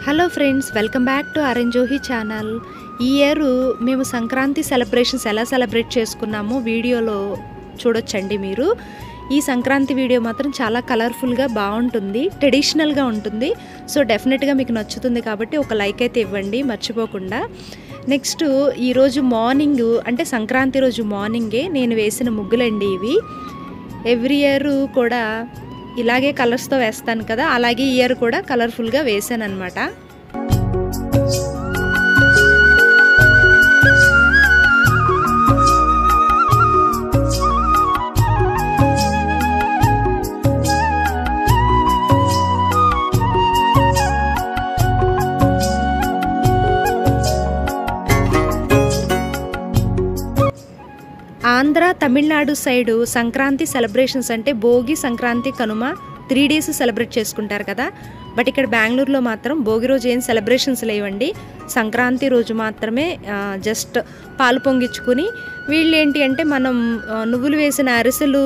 Hello friends, welcome back to ఆర్ఎన్జోహి channel. ఈ year మేము సంక్రాంతి సెలబ్రేషన్స్ ఎలా సెలబ్రేట్ చేసుకున్నామో వీడియోలో చూడొచ్చండి మీరు. ఈ సంక్రాంతి వీడియో మాత్రం చాలా కలర్ఫుల్గా బాగుంటుంది, ట్రెడిషనల్గా ఉంటుంది. సో డెఫినెట్గా మీకు నచ్చుతుంది కాబట్టి ఒక లైక్ అయితే ఇవ్వండి మర్చిపోకుండా. నెక్స్ట్ ఈరోజు మార్నింగ్ అంటే సంక్రాంతి రోజు మార్నింగే నేను వేసిన ముగ్గులండి ఇవి. ఎవ్రీ ఇయర్ కూడా ఇలాగే కలర్స్తో వేస్తాను కదా, అలాగే ఈ ఇయర్ కూడా కలర్ఫుల్గా వేసాను అనమాట. ఆంధ్ర తమిళనాడు సైడు సంక్రాంతి సెలబ్రేషన్స్ అంటే భోగి, సంక్రాంతి, కనుమ 3 days సెలబ్రేట్ చేసుకుంటారు కదా. బట్ ఇక్కడ బెంగళూరులో మాత్రం భోగి రోజు ఏం సెలబ్రేషన్స్ లేవండి. సంక్రాంతి రోజు మాత్రమే జస్ట్ పాలు పొంగించుకుని వీళ్ళు ఏంటి అంటే మనం నువ్వులు వేసిన అరిసెలు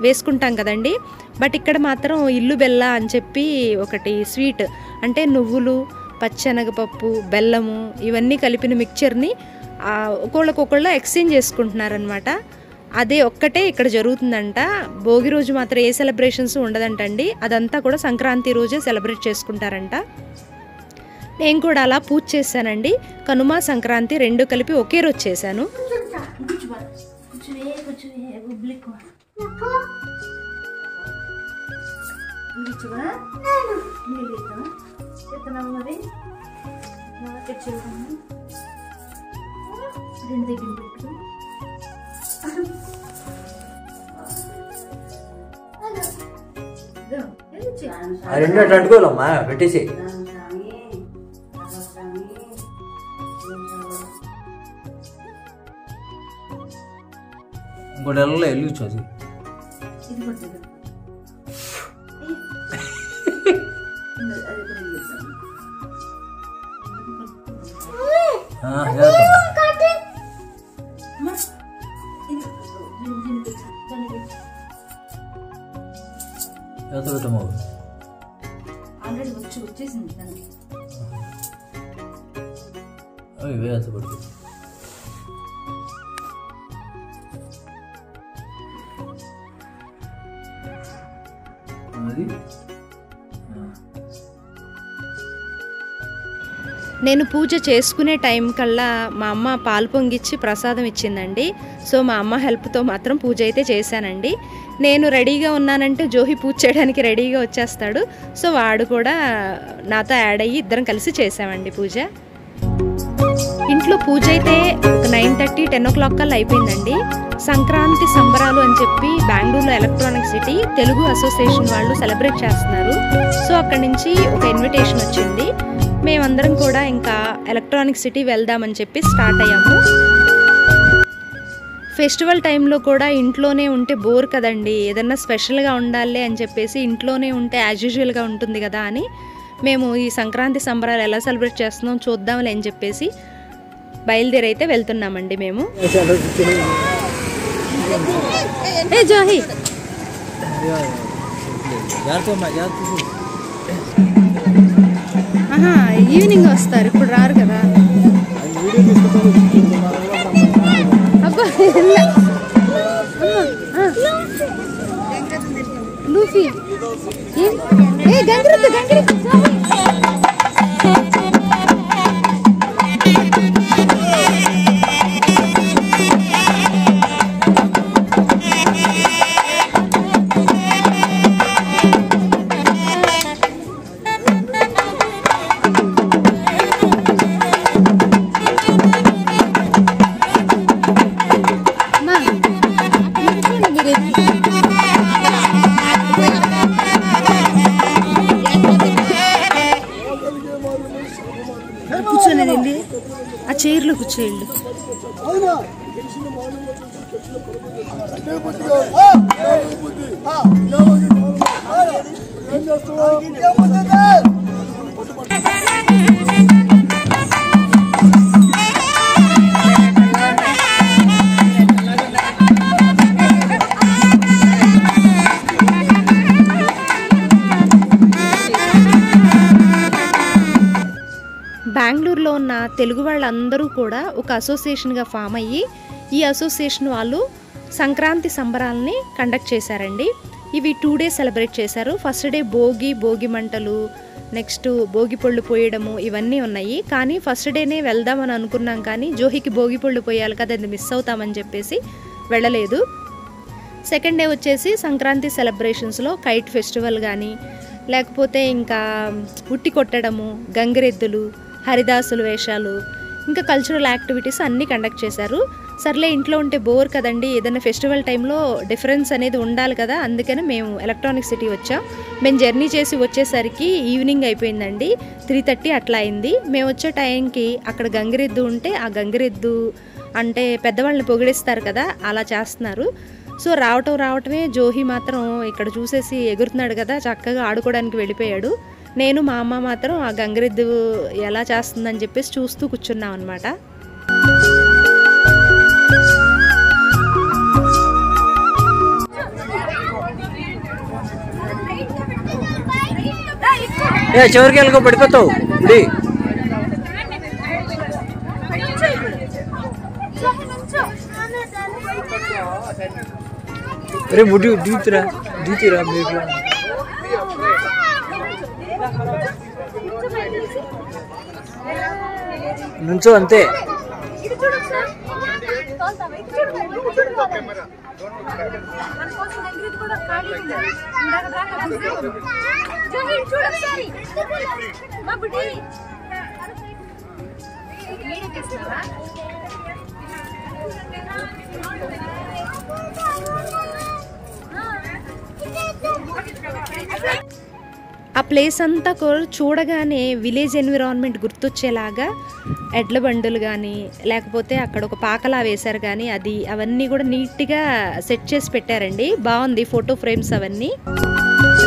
వేసుకుంటాం కదండి. బట్ ఇక్కడ మాత్రం ఇల్లు బెల్ల అని చెప్పి ఒకటి స్వీట్ అంటే నువ్వులు, పచ్చెనగపప్పు, బెల్లము ఇవన్నీ కలిపిన మిక్చర్ని ఒకళ్ళకొకళ్ళు ఎక్స్చేంజ్ చేసుకుంటున్నారనమాట. అదే ఒక్కటే ఇక్కడ జరుగుతుందంట. భోగి రోజు మాత్రం ఏ సెలబ్రేషన్స్ ఉండదంటండి. అదంతా కూడా సంక్రాంతి రోజే సెలబ్రేట్ చేసుకుంటారంట. నేను కూడా అలా పూజ చేశానండి. కనుమ, సంక్రాంతి 2 కలిపి ఒకే రోజు చేశాను. రెండు అట్టుకోవాలమ్మా పెట్టేసి ఇంకోటి వెళ్ళి చదువు ఆల్రెడీ వచ్చేసింది దానికి. నేను పూజ చేసుకునే టైం కల్లా మా అమ్మ పాలు పొంగిచ్చి ప్రసాదం ఇచ్చిందండి. సో మా అమ్మ హెల్ప్తో మాత్రం పూజ అయితే చేశానండి. నేను రెడీగా ఉన్నానంటే జోహి పూజ చేయడానికి రెడీగా వచ్చేస్తాడు. సో వాడు కూడా నాతో యాడ్ అయ్యి ఇద్దరం కలిసి చేసామండి పూజ. ఇంట్లో పూజ అయితే ఒక 9:30, 10 o'clock కల్లా అయిపోయిందండి. సంక్రాంతి సంబరాలు అని చెప్పి బెంగళూరులో ఎలక్ట్రానిక్ సిటీ తెలుగు అసోసియేషన్ వాళ్ళు సెలబ్రేట్ చేస్తున్నారు. సో అక్కడి నుంచి ఒక ఇన్విటేషన్ వచ్చింది. మేమందరం కూడా ఇంకా ఎలక్ట్రానిక్ సిటీ వెళ్దామని చెప్పి స్టార్ట్ అయ్యాము. ఫెస్టివల్ టైంలో కూడా ఇంట్లోనే ఉంటే బోర్ కదండి, ఏదన్నా స్పెషల్గా ఉండాలి అని చెప్పేసి ఇంట్లోనే ఉంటే యాజ్ యూజువల్గా ఉంటుంది కదా అని మేము ఈ సంక్రాంతి సంబరాలు ఎలా సెలబ్రేట్ చేస్తున్నాం చూద్దాంలే అని చెప్పేసి బయలుదేరైతే వెళ్తున్నామండి మేము. ఏ జోహి ఈవినింగ్ వస్తారు, ఇప్పుడు రారు కదా. అబ్బా లూఫీ గంగిరెద్దు కూర్చోనేది ఆ చైర్లో కూర్చోండి. బెంగళూరులో ఉన్న తెలుగు వాళ్ళందరూ కూడా ఒక అసోసియేషన్గా ఫామ్ అయ్యి ఈ అసోసియేషన్ వాళ్ళు సంక్రాంతి సంబరాలని కండక్ట్ చేశారండి. ఇవి 2 days సెలబ్రేట్ చేశారు. ఫస్ట్ డే భోగి మంటలు, నెక్స్ట్ భోగి పళ్ళు పోయడము ఇవన్నీ ఉన్నాయి. కానీ ఫస్ట్ డేనే వెళ్దామని అనుకున్నాం, కానీ జోహికి భోగి పళ్ళు పోయాలి కదా, అది మిస్ అవుతామని చెప్పేసి వెళ్ళలేదు. సెకండ్ డే వచ్చేసి సంక్రాంతి సెలబ్రేషన్స్లో కైట్ ఫెస్టివల్ కానీ, లేకపోతే ఇంకా ఉట్టి కొట్టడము, గంగిరెద్దులు, హరిదాసుల వేషాలు, ఇంకా కల్చరల్ యాక్టివిటీస్ అన్నీ కండక్ట్ చేశారు. సర్లే ఇంట్లో ఉంటే బోర్ కదండి, ఏదైనా ఫెస్టివల్ టైంలో డిఫరెన్స్ అనేది ఉండాలి కదా, అందుకని మేము ఎలక్ట్రానిక్ సిటీ వచ్చాం. మేము జర్నీ చేసి వచ్చేసరికి ఈవినింగ్ అయిపోయిందండి, 3:30 అట్లా అయింది. మేము వచ్చే టైంకి అక్కడ గంగిరెద్దు ఉంటే ఆ గంగిరెద్దు అంటే పెద్దవాళ్ళని పొగిడిస్తారు కదా, అలా చేస్తున్నారు. సో రావటమే జోహి మాత్రం ఇక్కడ చూసేసి ఎగురుతున్నాడు కదా, చక్కగా ఆడుకోవడానికి వెళ్ళిపోయాడు. నేను మా అమ్మ మాత్రం ఆ గంగిరెద్దు ఎలా చేస్తుందని చెప్పేసి చూస్తూ కూర్చున్నాం అనమాట. చివరికి వెళ్ళకో, పడిపోతావు. అరే ముడి దూతురా మీరు నుంచో అంతే. ఆ ప్లేస్ అంతా చూడగానే విలేజ్ ఎన్విరాన్మెంట్ గుర్తొచ్చేలాగా ఎడ్ల బండులు కానీ, లేకపోతే అక్కడ ఒక పాకలా వేశారు కానీ, అవన్నీ కూడా నీట్గా సెట్ చేసి పెట్టారండి. బాగుంది ఫోటో ఫ్రేమ్స్ అవన్నీ.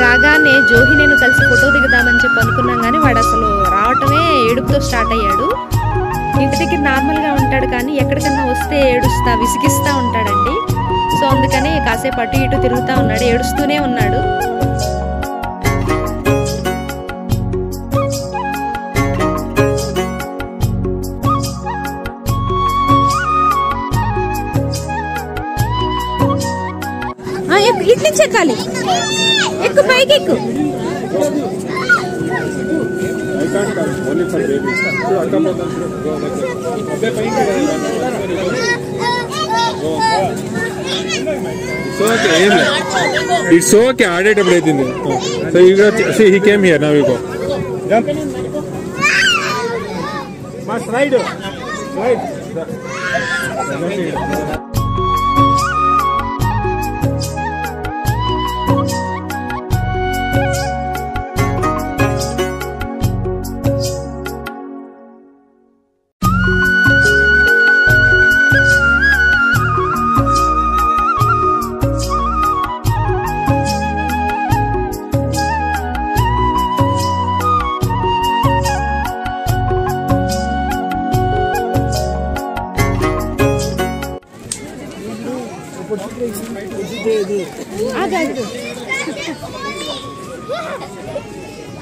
రాగానే జోహి నేను కలిసి ఫోటో దిగుదామని చెప్పి అనుకున్నాం, కానీ వాడు అసలు రావటమే ఏడుపుతో స్టార్ట్ అయ్యాడు. ఇంటి దగ్గర నార్మల్గా ఉంటాడు, కానీ ఎక్కడికన్నా వస్తే విసిగిస్తూ ఉంటాడండి. సో అందుకని కాసేపు అటు ఇటు తిరుగుతూ ఉన్నాడు, ఏడుస్తూనే ఉన్నాడు. ఇట్లా చెక్కాలి, ఎక్కు పైకి ఎక్కు. ఇట్స్ ఓకే, ఆడేటప్పుడు అవుతుంది. So you he came here, now you go jump మా స్లైడ్.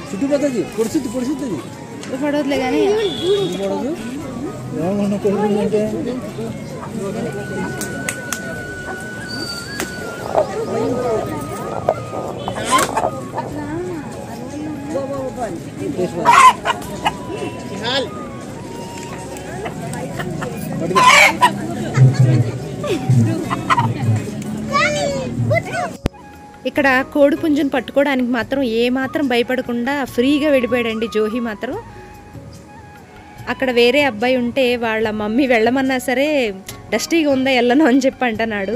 చుట్టూ పడుతుంది, పొడుస్తుంది పడవద్లే కానీ పడదు. ఏమన్నా కొడుకుంటే ఇక్కడ కోడి పుంజును పట్టుకోవడానికి మాత్రం ఏమాత్రం భయపడకుండా ఫ్రీగా వెళ్ళిపోయాడండి జోహి మాత్రం. అక్కడ వేరే అబ్బాయి ఉంటే వాళ్ళ మమ్మీ వెళ్ళమన్నా సరే డస్టీగా ఉందా వెళ్ళను అని చెప్పి అంటున్నాడు.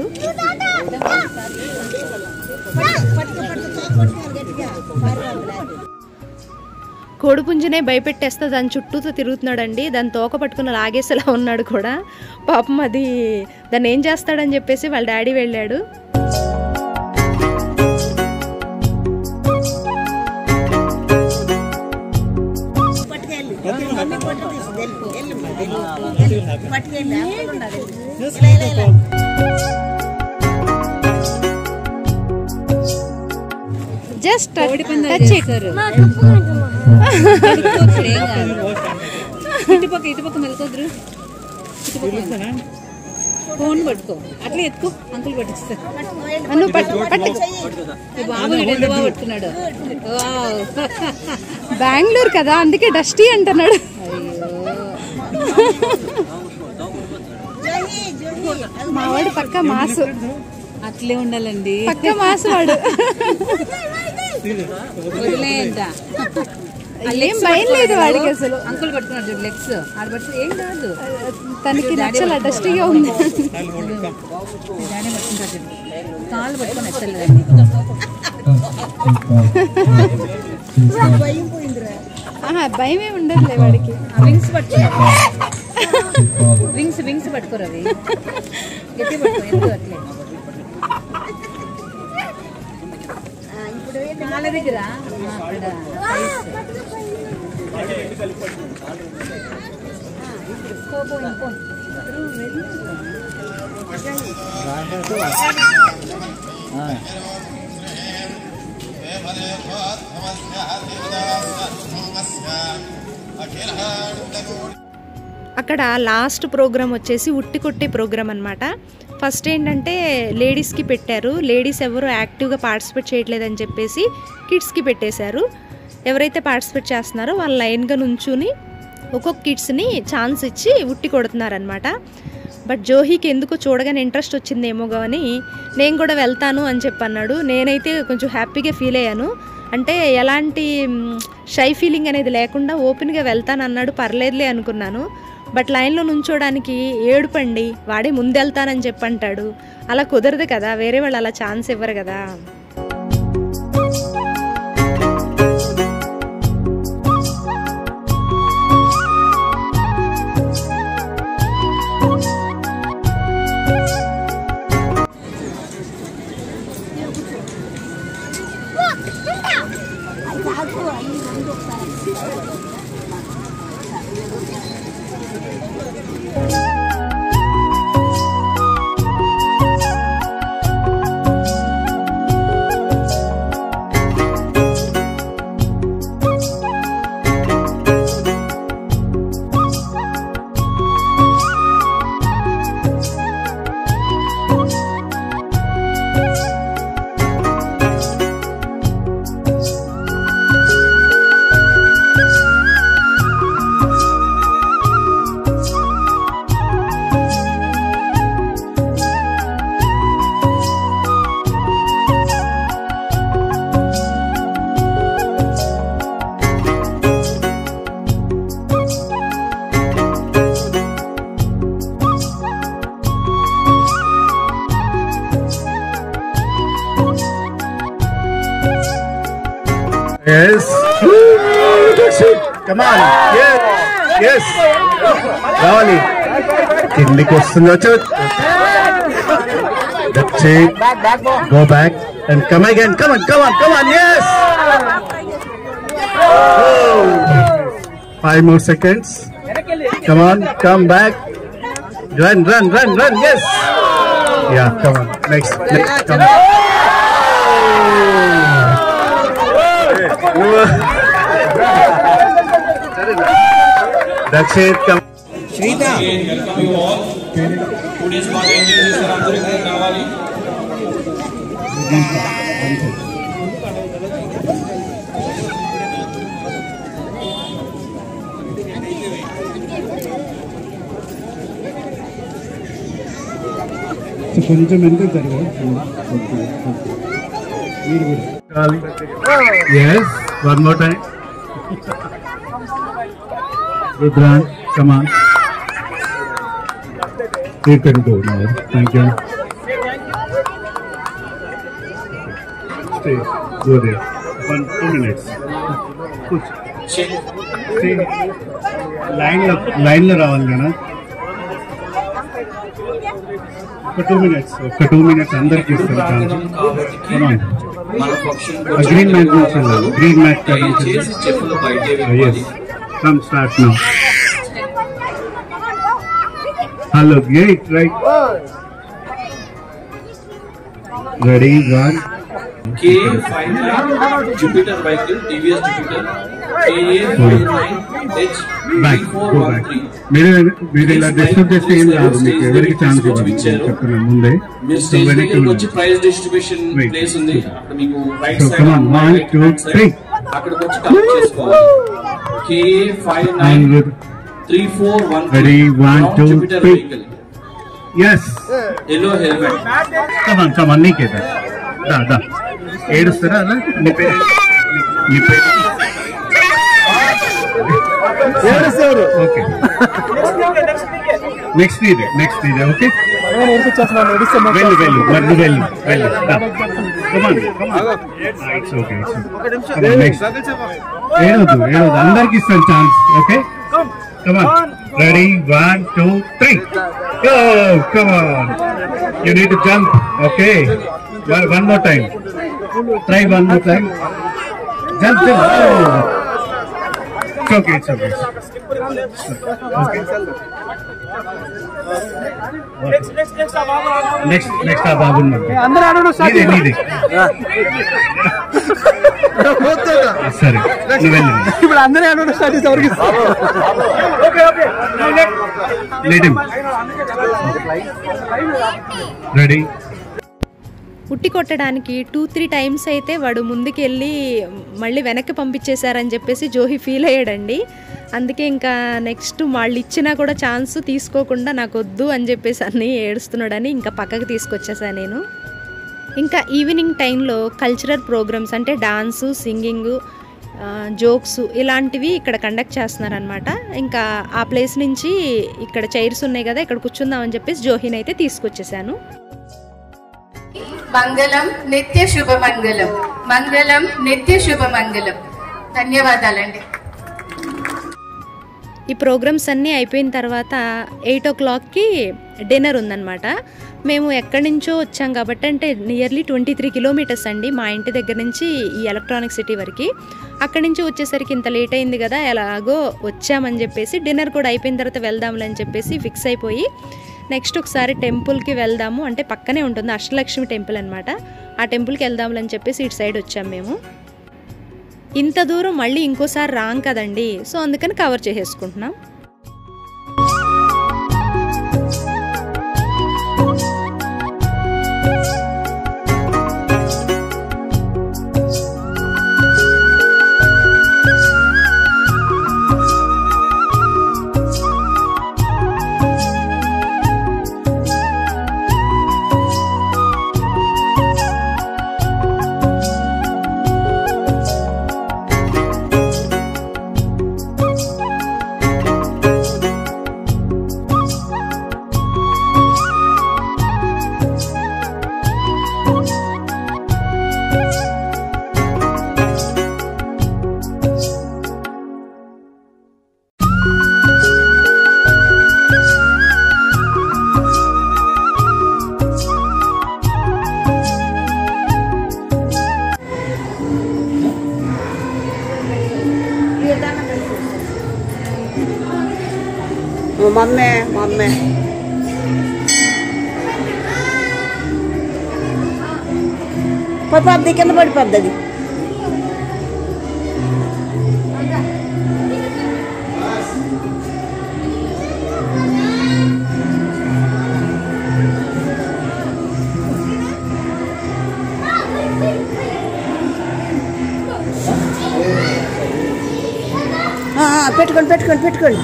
కోడిపుంజునే భయపెట్టేస్తా దాని చుట్టూతో తిరుగుతున్నాడండి. దాని తోక పట్టుకుని లాగేసేలా ఉన్నాడు కూడా పాపం. అది దాన్ని ఏం చేస్తాడని చెప్పేసి వాళ్ళ డాడీ వెళ్ళాడు. జస్ట్ టచ్ ఇటుపక్క మెలకొద్దురు. ఫోన్ పట్టుకో, అట్లా ఎత్తుకో, అంకుల్ పట్టిస్తారు. బాబు ఎంత బాగా పట్టుకున్నాడు. బెంగళూరు కదా, అందుకే డస్టీ అంటున్నాడు. మావాడు పక్క మాసు, అట్లే ఉండాలండి, పక్క మాసు వాడు. వదిలేయంట, ఏం భయం లేదు వాడికి అసలు. అంకుల్ పట్టుకున్నాడు చూడు లెగ్స్, ఆడ పట్టు ఏం కాదు, తనకి నచ్చల డస్టీగా ఉంది. డాడీ పట్టుకుంటాడు చూడు, కాళ్ళు పట్టుకొని ఎత్తలేదండి. భయం ఏమి ఉండదులే వాడికి. వింగ్స్ పట్టుకో, వింగ్స్ పట్టుకోరు, అవి గట్టి పట్టుకో, ఎందుకు అట్లే కాళ్ళ దగ్గర అక్కడ అక్కడ లాస్ట్ ప్రోగ్రామ్ వచ్చేసి ఉట్టి కొట్టే ప్రోగ్రామ్ అనమాట. ఫస్ట్ ఏంటంటే లేడీస్కి పెట్టారు, లేడీస్ ఎవరు యాక్టివ్గా పార్టిసిపేట్ చేయట్లేదని చెప్పేసి కిడ్స్కి పెట్టేశారు. ఎవరైతే పార్టిసిపేట్ చేస్తున్నారో వాళ్ళు లైన్గా నుంచుని ఒక్కొక్క కిడ్స్ని ఛాన్స్ ఇచ్చి ఉట్టి కొడుతున్నారనమాట. బట్ జోహీకి ఎందుకో చూడగానే ఇంట్రెస్ట్ వచ్చిందేమో కానీ నేను కూడా వెళ్తాను అని చెప్పన్నాడు. నేనైతే కొంచెం హ్యాపీగా ఫీల్ అయ్యాను. అంటే ఎలాంటి షై ఫీలింగ్ అనేది లేకుండా ఓపెన్గా వెళ్తాను అన్నాడు. పర్లేదులే అనుకున్నాను. బట్ లైన్లో నుంచోడానికి ఏడుపండి, వాడే ముందెళ్తానని చెప్పంటాడు. అలా కుదరదు కదా, వేరే వాళ్ళు అలా ఛాన్స్ ఇవ్వరు కదా. Yes. Come on. Yes. Yes. Ravali. Kindik vastunda chut. That's it. Go back and come again. Come on. Come on. Come on. Yes. Oh. 5 more seconds. Come on. Come back. Run. Run. Run. Run. Yes. Yeah. Come on. Next. Next. Come on. That's it. Come. Shrita. Today's morning is Sarandhuri Nawali. కొంచెం ఎంత జరిగా yes one more time Rudran come on you can go now thank you stay go there 2 minutes push stay line lo రావాలి కదా ఒక 2 minutes అందరికి ఇస్తాను come on green mat green mat yes come start now hello great right ready run K59 Jupiter vehicle TVS Jupiter back go back. మీరు ఇలా disturb చేస్తే ఏం రాదు, మీకు ఎవరికి ఛాన్స్ ఇవ్వాలి చెప్తున్నాను ముందే. సో వెనక్కి వచ్చి ప్రైజ్ డిస్ట్రిబ్యూషన్ ప్లేస్ ఉంది అక్కడ మీకు right so side come on 1 2 3 అక్కడికి వచ్చి కనెక్ట్ చేసుకోవాలి. K593413 ready 1 2 3 yes yellow helmet. come on నీకే దా ఏడుస్తారా అలా నీ పేరు ఓకే నెక్స్ట్ ఇదే ఓకే వెళ్ళు ఇట్స్ ఓకే ఏడవద్దు అందరికి ఇస్తాను chance. Okay come on ready 1 2 3 go come on you need to jump. okay one more time try one more time jump oh. it's okay okay next ఆ బాబు నీదే సరే ఇప్పుడు అందరూ ఆడడం స్టార్ట్ చేసి ఎవరికి రెడీ. ఉట్టి కొట్టడానికి 2-3 టైమ్స్ అయితే వాడు ముందుకెళ్ళి మళ్ళీ వెనక్కి పంపించేశారని చెప్పేసి జోహి ఫీల్ అయ్యాడండి. అందుకే ఇంకా నెక్స్ట్ వాళ్ళు ఇచ్చినా కూడా ఛాన్స్ తీసుకోకుండా నాకు వద్దు అని చెప్పేసి అన్నీ ఏడుస్తున్నాడని ఇంకా పక్కకి తీసుకొచ్చేసాను నేను. ఇంకా ఈవినింగ్ టైంలో కల్చరల్ ప్రోగ్రామ్స్ అంటే డాన్సు, సింగింగు, జోక్స్ ఇలాంటివి ఇక్కడ కండక్ట్ చేస్తున్నారనమాట. ఇంకా ఆ ప్లేస్ నుంచి ఇక్కడ చైర్స్ ఉన్నాయి కదా, ఇక్కడ కూర్చుందామని చెప్పేసి జోహిని అయితే తీసుకొచ్చేసాను. మంగళం నిత్య శుభమంగళం, మంగళం నిత్య శుభమంగళం. ధన్యవాదాలండి. ఈ ప్రోగ్రామ్స్ అన్నీ అయిపోయిన తర్వాత 8 o'clockకి డిన్నర్ ఉందన్నమాట. మేము ఎక్కడి నుంచో వచ్చాం కాబట్టి అంటే నియర్లీ 23 kilometers అండి మా ఇంటి దగ్గర నుంచి ఈ ఎలక్ట్రానిక్ సిటీ వరకు. అక్కడి నుంచి వచ్చేసరికి ఇంత లేట్ అయింది కదా, ఎలాగో వచ్చామని చెప్పేసి డిన్నర్ కూడా అయిపోయిన తర్వాత వెళ్దాంలే అని చెప్పేసి ఫిక్స్ అయిపోయి నెక్స్ట్ ఒకసారి టెంపుల్కి వెళ్దాము అంటే పక్కనే ఉంటుంది అష్టలక్ష్మి టెంపుల్ అనమాట. ఆ టెంపుల్కి వెళ్దాంలని చెప్పేసి ఇటు సైడ్ వచ్చాము మేము. ఇంత దూరం మళ్ళీ ఇంకోసారి రాం కదండి, సో అందుకని కవర్ చేసేసుకుంటున్నాం. మమ్మే పడిపోద్ది, కింద పడిపోద్ది అది. పెట్టుకోండి పెట్టుకోండి పెట్టుకోండి.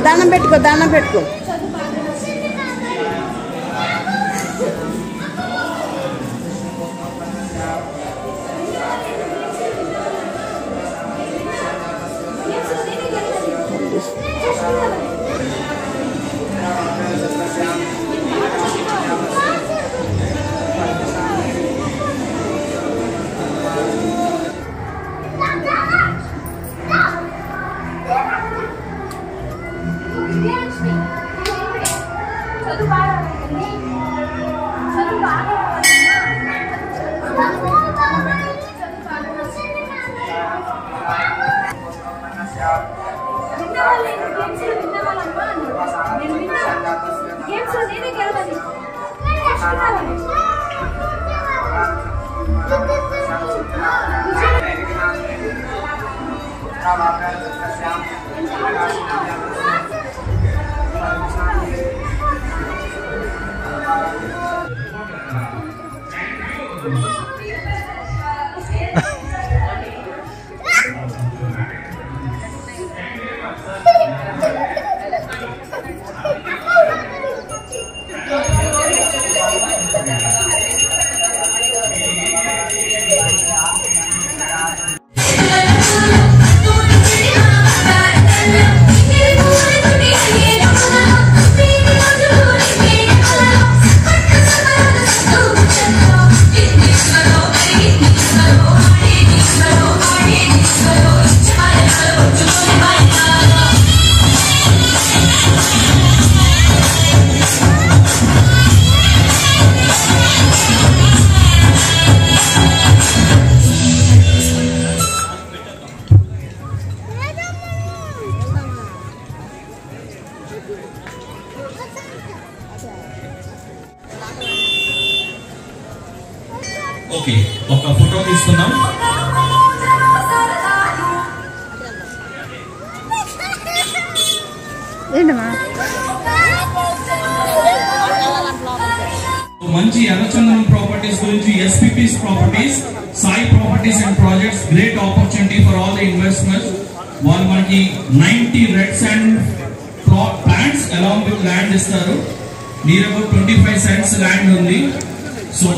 దండం పెట్టుకో దండం పెట్టుకో. ఓకే, ఒక ఫోటో తీసుకుందాం. మంచి ఎర్రచందనం ప్రాపర్టీస్ గురించి ఎస్పీపీస్ properties, Sai properties and projects, great opportunity for all the investments. వాళ్ళు మనకి 90 red sand plants along with land ఇస్తారు. నియర్ అబౌట్ 25 సెంట్స్ ల్యాండ్ ఉంది. సో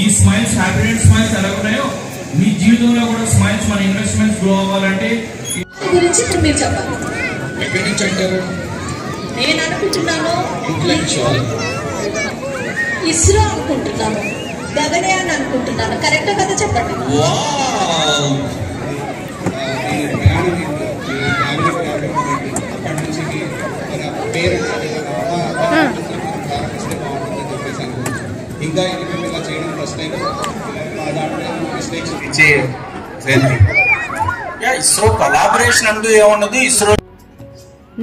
ఈ స్మైల్స్, హ్యాపీనెస్ స్మైల్స్ ఎలా ఉన్నాయో మీ జీవితంలో కూడా స్మైల్స్, మన ఇన్వెస్ట్మెంట్స్ గ్రో అవ్వాలంటే గురించి మీరు చెప్పాలి. ఎక్కడి నుంచి అంటారు? నేను అనుకుంటున్నాను ఇంటలెక్చువల్, ఇస్రో అనుకుంటున్నాను, గగనయాన్ అనుకుంటున్నాను. కరెక్టా కదా చెప్పండి. ఇంకా ఇలా చేయడం ఫస్ట్ టైం. ఇస్రో కొలాబరేషన్ అంటూ ఏమున్నది. ఇస్రో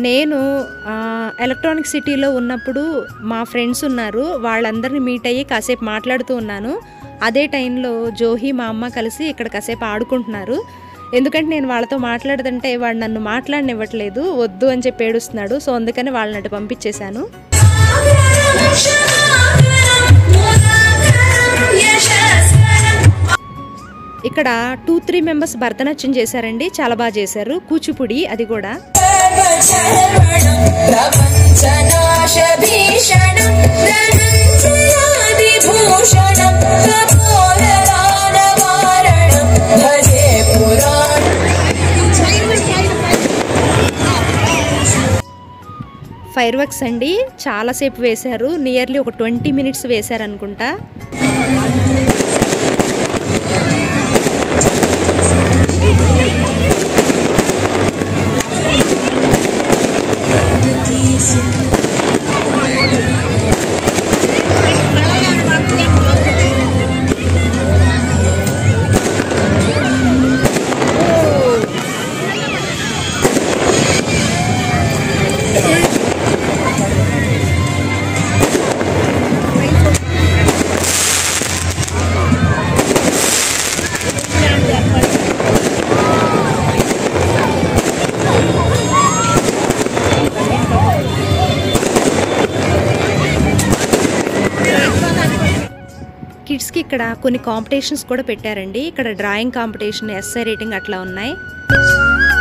నేను ఎలక్ట్రానిక్ సిటీలో ఉన్నప్పుడు మా ఫ్రెండ్స్ ఉన్నారు, వాళ్ళందరినీ మీట్ అయ్యి కాసేపు మాట్లాడుతూ ఉన్నాను. అదే టైంలో జోహి మా అమ్మ కలిసి ఇక్కడ కాసేపు ఆడుకుంటున్నారు. ఎందుకంటే నేను వాళ్ళతో మాట్లాడుతుంటే వాడు నన్ను మాట్లాడనివ్వట్లేదు, వద్దు అని చెప్పి ఏడుస్తున్నాడు. సో అందుకని వాళ్ళని అటు పంపించేశాను. ఇక్కడ 2-3 మెంబర్స్ భరతనాట్యం చేశారండి, చాలా బాగా చేశారు. కూచిపూడి అది కూడా. ఫైర్ వర్క్స్ అండి, చాలాసేపు వేశారు. నియర్లీ ఒక 20 మినిట్స్ వేశారు అనుకుంటా. కిడ్స్కి ఇక్కడ కొన్ని కాంపిటీషన్స్ కూడా పెట్టారండి. ఇక్కడ డ్రాయింగ్ కాంపిటీషన్, ఎస్ఐ రేటింగ్ అట్లా ఉన్నాయి.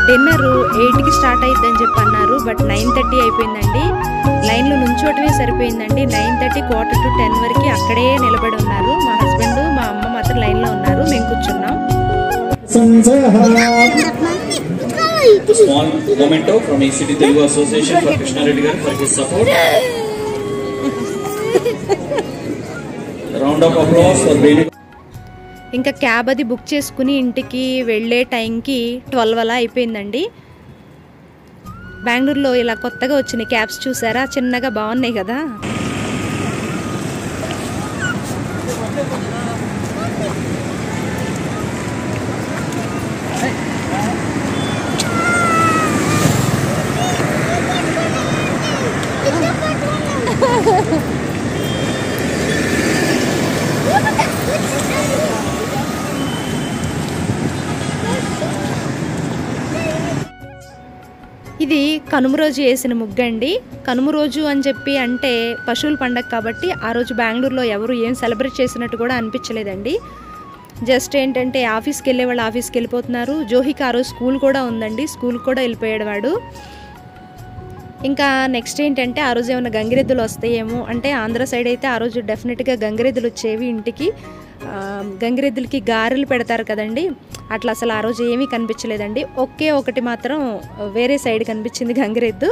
డిన్నర్ 8కి స్టార్ట్ అయిద్దని చెప్పి అన్నారు, బట్ 9:30 అయిపోయిందండి. లైన్లో నుంచోటమే సరిపోయిందండి. 9:30 9:45 వరకు అక్కడే నిలబడి ఉన్నారు. మా హస్బెండ్, మా అమ్మ మాత్రం లైన్లో ఉన్నారు, మేము కూర్చున్నాం. Small memento from ACT Telugu Association for Krishna Reddy garu for his support. Round of applause for Venu. ఇంకా క్యాబ్ అది బుక్ చేసుకుని ఇంటికి వెళ్ళే టైంకి 12 అలా అయిపోయిందండి. బెంగళూరులో ఇలా కొత్తగా వచ్చిన క్యాబ్స్ చూసారా, చిన్నగా బాగున్నాయి కదా. కనుమ రోజు వేసిన ముగ్గండి. కనుమ రోజు అని చెప్పి అంటే పశువుల పండగ కాబట్టి ఆ రోజు బెంగళూరులో ఎవరు ఏం సెలబ్రేట్ చేసినట్టు కూడా అనిపించలేదండి. జస్ట్ ఏంటంటే ఆఫీస్కి వెళ్ళే వాళ్ళు ఆఫీస్కి వెళ్ళిపోతున్నారు. జోహికి ఆ రోజు స్కూల్ కూడా ఉందండి, స్కూల్కి కూడా వెళ్ళిపోయాడు వాడు. ఇంకా నెక్స్ట్ ఏంటంటే ఆ రోజు ఏమైనా గంగిరెద్దులు వస్తాయేమో అంటే ఆంధ్ర సైడ్ అయితే ఆ రోజు డెఫినెట్గా గంగిరెద్దులు వచ్చేవి ఇంటికి. గంగిరెద్దులకి గారెలు పెడతారు కదండి, అట్లా అసలు ఆ రోజు ఏమీ కనిపించలేదండి. ఒకే ఒకటి మాత్రం వేరే సైడ్ కనిపించింది గంగిరెద్దు,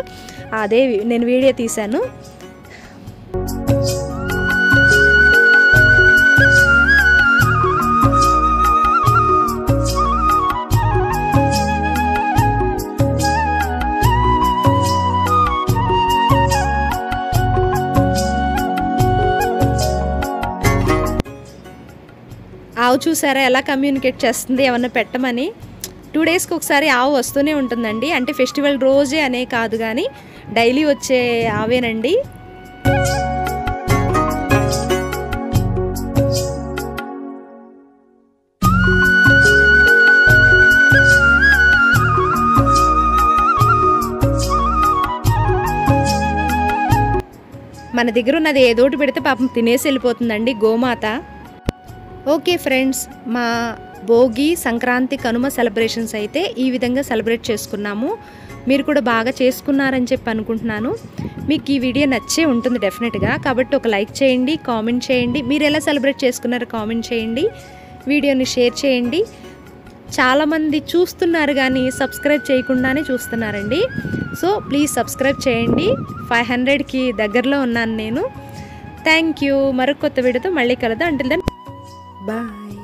అదే నేను వీడియో తీశాను. ఆవు చూసారా ఎలా కమ్యూనికేట్ చేస్తుంది ఏమన్నా పెట్టమని. 2 డేస్కి ఒకసారి ఆవు వస్తూనే ఉంటుందండి, అంటే ఫెస్టివల్ రోజే అనే కాదు కానీ డైలీ వచ్చే ఆవేనండి. మన దగ్గర ఉన్నది ఏదోటి పెడితే పాపం తినేసి వెళ్ళిపోతుందండి గోమాత. ఓకే ఫ్రెండ్స్, మా భోగి సంక్రాంతి కనుమ సెలబ్రేషన్స్ అయితే ఈ విధంగా సెలబ్రేట్ చేసుకున్నాము. మీరు కూడా బాగా చేసుకున్నారని చెప్పి అనుకుంటున్నాను. మీకు ఈ వీడియో నచ్చే ఉంటుంది డెఫినెట్గా, కాబట్టి ఒక లైక్ చేయండి, కామెంట్ చేయండి. మీరు ఎలా సెలబ్రేట్ చేసుకున్నారో కామెంట్ చేయండి, వీడియోని షేర్ చేయండి. చాలామంది చూస్తున్నారు కానీ సబ్స్క్రైబ్ చేయకుండానే చూస్తున్నారండి. సో ప్లీజ్ సబ్స్క్రైబ్ చేయండి. 500కి దగ్గరలో ఉన్నాను నేను. Thank you. మరొక కొత్త వీడియోతో మళ్ళీ కలుద్దాం. Until then bye.